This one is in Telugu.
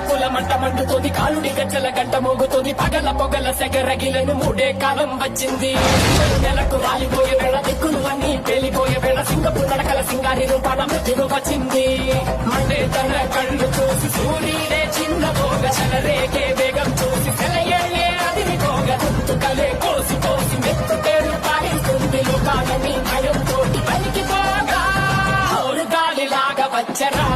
నిప్పుల మంట మండుతోంది, కాలుడి గజ్జల గంట మోగుతోంది, పగల పొగల సెగరగిలను మూడే కాలం వచ్చింది. నెలకు రాలిపోయే వేళ, దిక్కులు అన్ని పేలిపోయే వేళ, సింగపు నడకల సింగారి రూపాన మృత్యువు వచ్చింది. మండే తన కళ్ళు చూసి సూర్యుడే చిన్న పోగ, చలరేగే వేగం చూసి సెలయే అదిని పోగ, తుత్తుకలే కోసి కోసి మెత్తుకేరు పారిస్తుంది. లోకాలని భయం తోటి పలికి పోగా గాలిలాగా వచ్చరా.